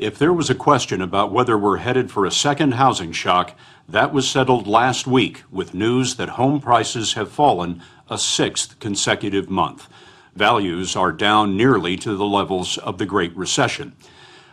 If there was a question about whether we're headed for a second housing shock, that was settled last week with news that home prices have fallen a sixth consecutive month. Values are down nearly to the levels of the Great Recession.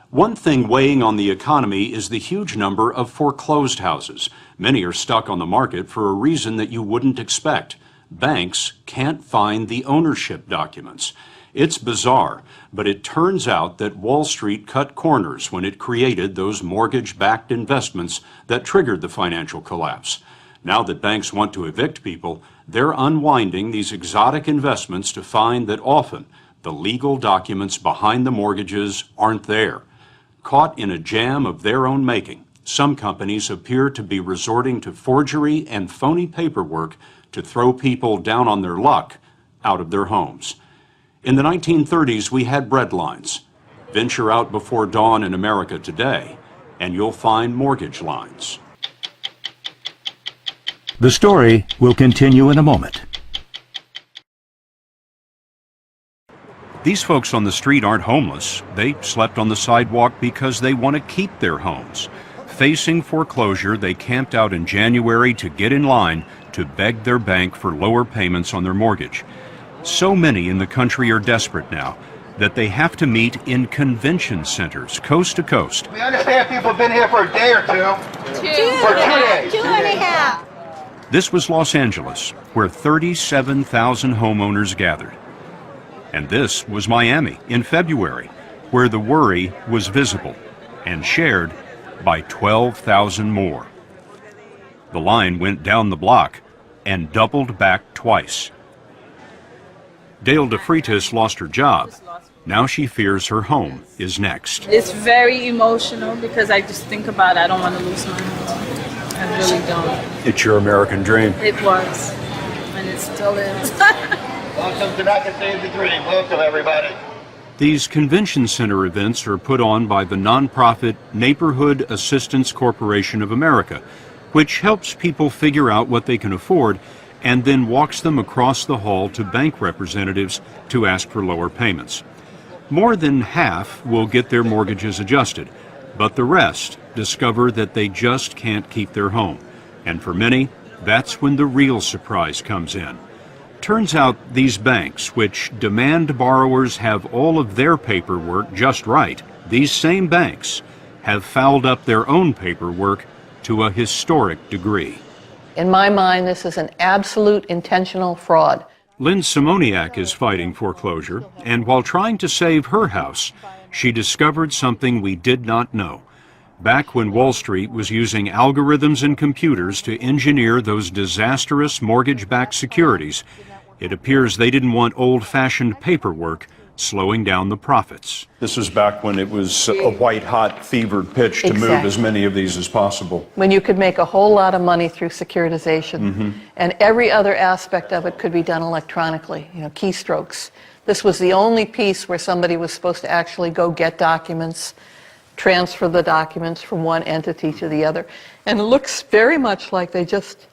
One thing weighing on the economy is the huge number of foreclosed houses. Many are stuck on the market for a reason that you wouldn't expect. Banks can't find the ownership documents. It's bizarre, but it turns out that Wall Street cut corners when it created those mortgage-backed investments that triggered the financial collapse. Now that banks want to evict people, they're unwinding these exotic investments to find that often the legal documents behind the mortgages aren't there. Caught in a jam of their own making, some companies appear to be resorting to forgery and phony paperwork to throw people down on their luck out of their homes. In the 1930s, we had bread lines. Venture out before dawn in America today, and you'll find mortgage lines. The story will continue in a moment. These folks on the street aren't homeless. They slept on the sidewalk because they want to keep their homes. Facing foreclosure, they camped out in January to get in line to beg their bank for lower payments on their mortgage. So many in the country are desperate now that they have to meet in convention centers coast to coast. We understand people have been here for a day or two. For 2 days. 2.5. This was Los Angeles, where 37,000 homeowners gathered. And this was Miami in February, where the worry was visible and shared by 12,000 more. The line went down the block and doubled back twice. Dale DeFreitas lost her job. Now she fears her home is next. It's very emotional because I just think about it. I don't want to lose my home. I really don't. It's your American dream. It was, and it still is. Welcome to Not to Save the Dream. Welcome, everybody. These convention center events are put on by the nonprofit Neighborhood Assistance Corporation of America, which helps people figure out what they can afford and then walks them across the hall to bank representatives to ask for lower payments. More than half will get their mortgages adjusted, but the rest discover that they just can't keep their home. And for many, that's when the real surprise comes in. Turns out these banks, which demand borrowers have all of their paperwork just right, these same banks have fouled up their own paperwork to a historic degree. In my mind, this is an absolute intentional fraud. Lynn Simoniak is fighting foreclosure, and while trying to save her house, she discovered something we did not know. Back when Wall Street was using algorithms and computers to engineer those disastrous mortgage-backed securities, it appears they didn't want old-fashioned paperwork slowing down the profits. This was back when it was a white-hot, fevered pitch to move as many of these as possible. When you could make a whole lot of money through securitization, and every other aspect of it could be done electronically, keystrokes. This was the only piece where somebody was supposed to actually go get documents, transfer the documents from one entity to the other. And it looks very much like they just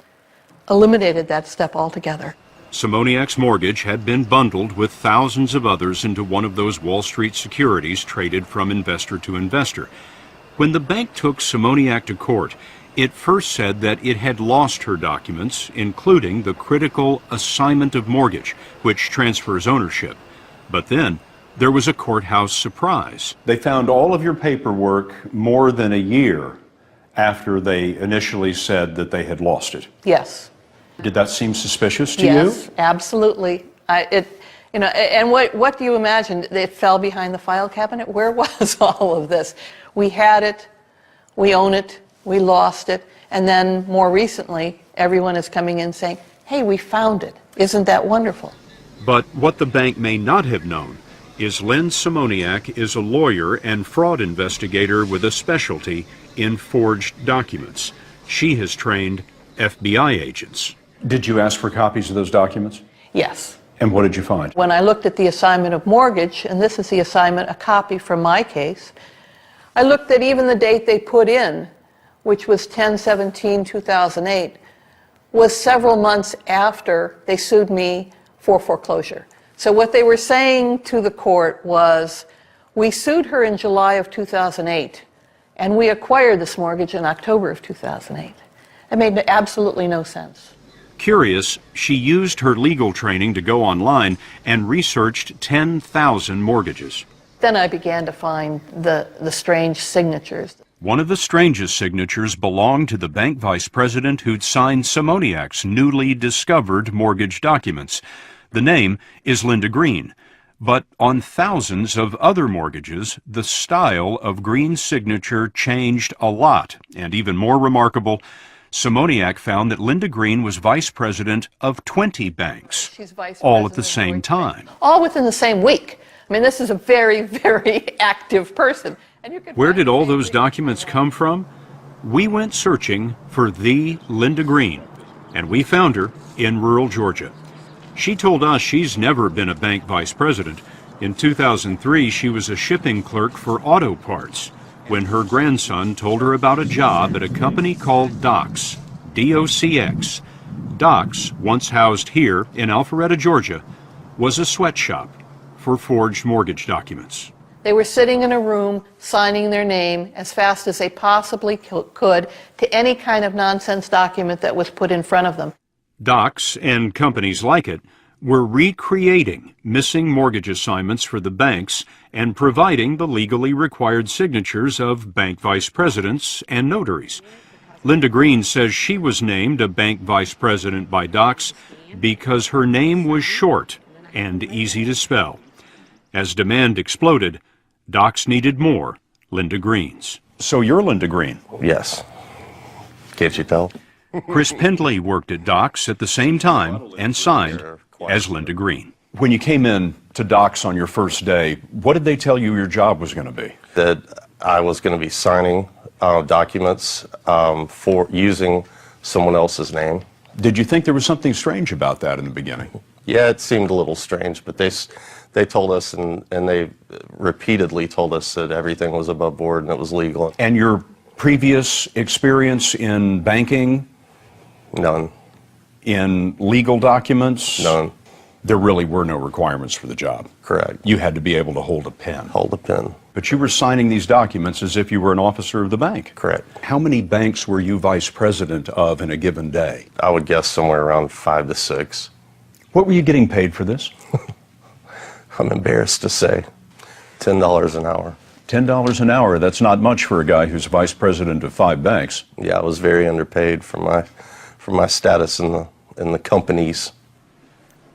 eliminated that step altogether. Simoniak's mortgage had been bundled with thousands of others into one of those Wall Street securities traded from investor to investor. When the bank took Simoniak to court, it first said that it had lost her documents, including the critical assignment of mortgage, which transfers ownership. But then there was a courthouse surprise. They found all of your paperwork more than a year after they initially said that they had lost it. Yes. Did that seem suspicious to you? Yes, absolutely. And what do you imagine? It fell behind the file cabinet? Where was all of this? We had it, we own it, we lost it, and then more recently, everyone is coming in saying, hey, we found it. Isn't that wonderful? But what the bank may not have known is Lynn Simoniak is a lawyer and fraud investigator with a specialty in forged documents. She has trained FBI agents. Did you ask for copies of those documents? Yes. And what did you find? When I looked at the assignment of mortgage, and this is the assignment, a copy from my case, I looked at even the date they put in, which was 10/17/2008, was several months after they sued me for foreclosure. So what they were saying to the court was, We sued her in July of 2008, and we acquired this mortgage in October of 2008. It made absolutely no sense. Curious, she used her legal training to go online and researched 10,000 mortgages. Then I began to find the strange signatures. One of the strangest signatures belonged to the bank vice president who'd signed Simoniak's newly discovered mortgage documents. The name is Linda Green. But on thousands of other mortgages, the style of Green's signature changed a lot. And even more remarkable, Simoniak found that Linda Green was vice president of 20 banks, She's vice all at the president same of time. all within the same week. I mean, this is a very, very active person. And you could Where find did all the same those thing. documents come from? We went searching for the Linda Green, and we found her in rural Georgia. She told us she's never been a bank vice president. In 2003, she was a shipping clerk for auto parts when her grandson told her about a job at a company called Docs, D-O-C-X. Docs, once housed here in Alpharetta, Georgia, was a sweatshop for forged mortgage documents. They were sitting in a room signing their name as fast as they possibly could to any kind of nonsense document that was put in front of them. Docs and companies like it were recreating missing mortgage assignments for the banks and providing the legally required signatures of bank vice presidents and notaries. Linda Green says she was named a bank vice president by Docs because her name was short and easy to spell. As demand exploded, Docs needed more Linda Greens. So you're Linda Green. Yes. Can't you tell? Chris Pendley worked at Docs at the same time and signed as Linda Green. When you came in to Docs on your first day, what did they tell you your job was going to be? That I was going to be signing documents for using someone else's name. Did you think there was something strange about that in the beginning? Yeah, it seemed a little strange, but they told us and they repeatedly told us that everything was above board and it was legal. And your previous experience in banking, None. in legal documents? None. There really were no requirements for the job. Correct. You had to be able to hold a pen. Hold a pen. But you were signing these documents as if you were an officer of the bank. Correct. How many banks were you vice president of in a given day? I would guess somewhere around 5 to 6. What were you getting paid for this? I'm embarrassed to say. $10 an hour. $10 an hour. That's not much for a guy who's vice president of 5 banks. Yeah, I was very underpaid for my status in the companies.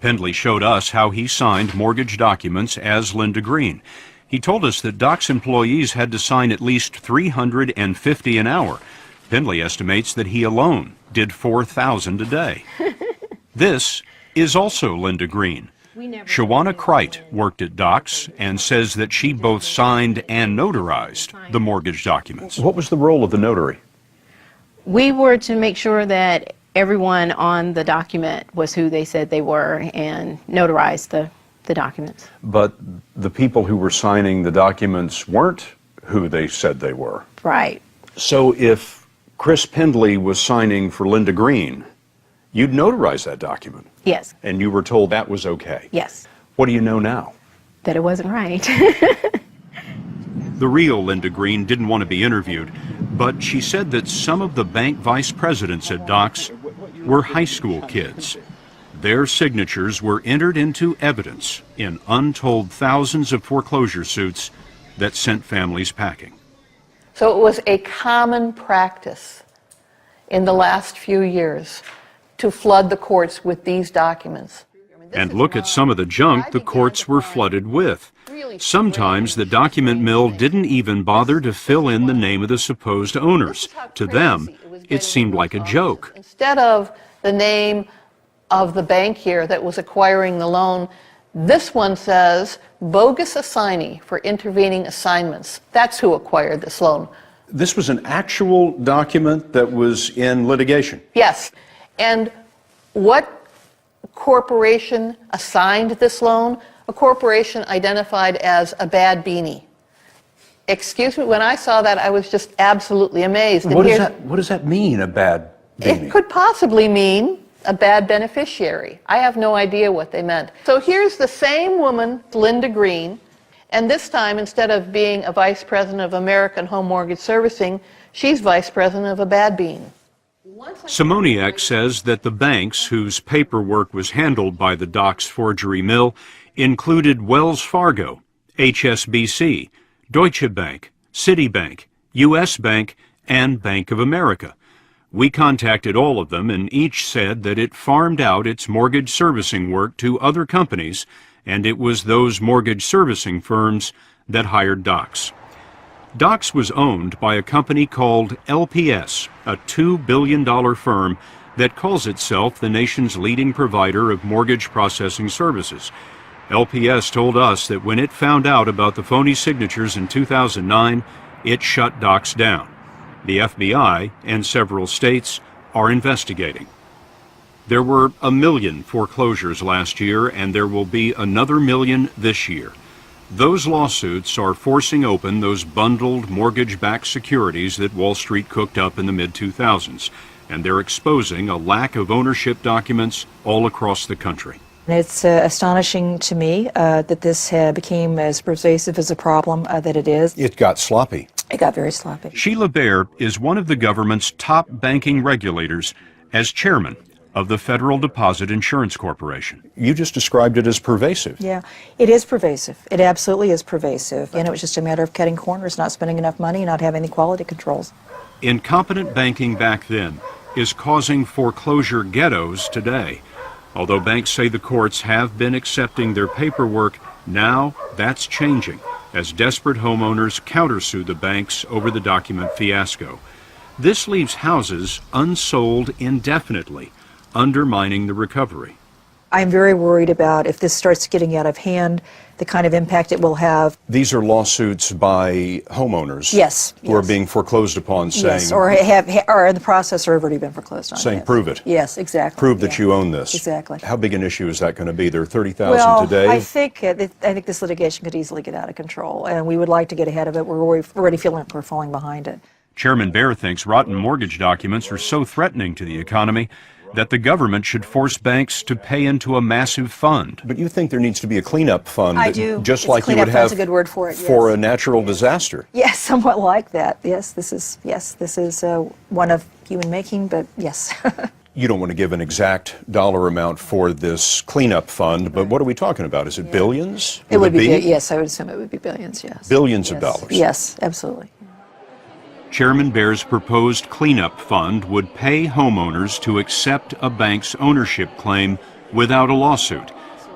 Pendley showed us how he signed mortgage documents as Linda Green. He told us that Docs employees had to sign at least $350 an hour. Pendley estimates that he alone did 4,000 a day. This is also Linda Green. Shawana Kreit worked at Docs and says that she both signed and notarized the mortgage documents. What was the role of the notary? We were to make sure that everyone on the document was who they said they were and notarize the documents. But the people who were signing the documents weren't who they said they were. Right. So if Chris Pendley was signing for Linda Green, you'd notarize that document. Yes. And you were told that was okay. Yes. What do you know now? That it wasn't right. The real Linda Green didn't want to be interviewed, but she said that some of the bank vice presidents at Docs were high school kids. Their signatures were entered into evidence in untold thousands of foreclosure suits that sent families packing. So it was a common practice in the last few years to flood the courts with these documents. And look at some of the junk the courts were flooded with. Sometimes the document mill didn't even bother to fill in the name of the supposed owners. To them, it seemed like a joke. Instead of the name of the bank here that was acquiring the loan, this one says bogus assignee for intervening assignments. That's who acquired this loan. This was an actual document that was in litigation. Yes. And what corporation assigned this loan? A corporation identified as a bad beanie. Excuse me, when I saw that, I was just absolutely amazed. And What does that mean, a bad beanie? it could possibly mean a bad beneficiary. I have no idea what they meant. So here's the same woman, Linda Green, And this time, instead of being a vice president of American Home Mortgage Servicing, she's vice president of a bad bean. Simoniak says that the banks whose paperwork was handled by the Docks forgery mill included Wells Fargo, HSBC, Deutsche Bank, Citibank, U.S. Bank, and Bank of America. We contacted all of them, and each said that it farmed out its mortgage servicing work to other companies, and it was those mortgage servicing firms that hired Docks. Docks was owned by a company called LPS, a $2 billion firm that calls itself the nation's leading provider of mortgage processing services. LPS told us that when it found out about the phony signatures in 2009, it shut Docks down. The FBI and several states are investigating. There were 1 million foreclosures last year, and there will be another 1 million this year. Those lawsuits are forcing open those bundled mortgage-backed securities that Wall Street cooked up in the mid-2000s, and they're exposing a lack of ownership documents all across the country. It's astonishing to me that this became as pervasive as a problem that it is. It got sloppy. It got very sloppy. Sheila Bair is one of the government's top banking regulators as chairman of the Federal Deposit Insurance Corporation. You just described it as pervasive. Yeah, it is pervasive. It absolutely is pervasive. And it was just a matter of cutting corners, not spending enough money, not having the quality controls. Incompetent banking back then is causing foreclosure ghettos today. Although banks say the courts have been accepting their paperwork, now that's changing as desperate homeowners countersue the banks over the document fiasco. This leaves houses unsold indefinitely, undermining the recovery. I'm very worried about if this starts getting out of hand, the kind of impact it will have. These are lawsuits by homeowners Yes, who are yes. being foreclosed upon saying, Yes, or are in the process or have already been foreclosed on. saying yes. prove it. Yes, exactly. Prove that yeah. you own this. Exactly. How big an issue is that going to be? There are 30,000 Well, today. I think this litigation could easily get out of control, and we would like to get ahead of it. We're already feeling like we're falling behind it. Chairman Bair thinks rotten mortgage documents are so threatening to the economy that the government should force banks to pay into a massive fund. But you think there needs to be a cleanup fund, I do. just It's like you cleanup would fund's have a good word for it, for yes. a natural disaster. Yes, somewhat like that. Yes, this is one of human making, but yes. You don't want to give an exact dollar amount for this cleanup fund, but what are we talking about? Is it billions? It would be, be? yes, I would assume it would be billions, yes. Billions of Yes. dollars. Yes, absolutely. Chairman Bair's proposed cleanup fund would pay homeowners to accept a bank's ownership claim without a lawsuit.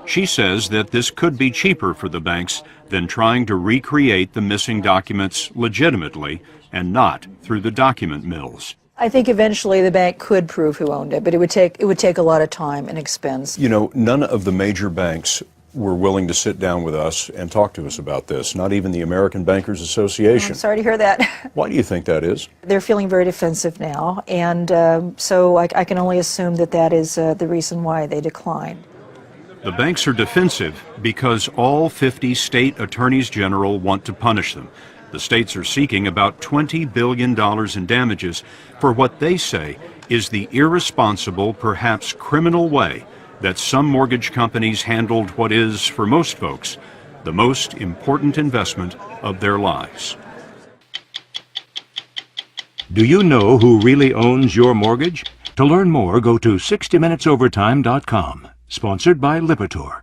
She says that this could be cheaper for the banks than trying to recreate the missing documents legitimately and not through the document mills. I think eventually the bank could prove who owned it, but it would take a lot of time and expense. You know, none of the major banks were willing to sit down with us and talk to us about this, not even the American Bankers Association. I'm sorry to hear that. Why do you think that is? They're feeling very defensive now, and so I can only assume that is the reason why they declined. The banks are defensive because all 50 state attorneys general want to punish them. The states are seeking about $20 billion in damages for what they say is the irresponsible, perhaps criminal way that some mortgage companies handled what is, for most folks, the most important investment of their lives. Do you know who really owns your mortgage? To learn more, go to 60minutesovertime.com. Sponsored by Lipitor.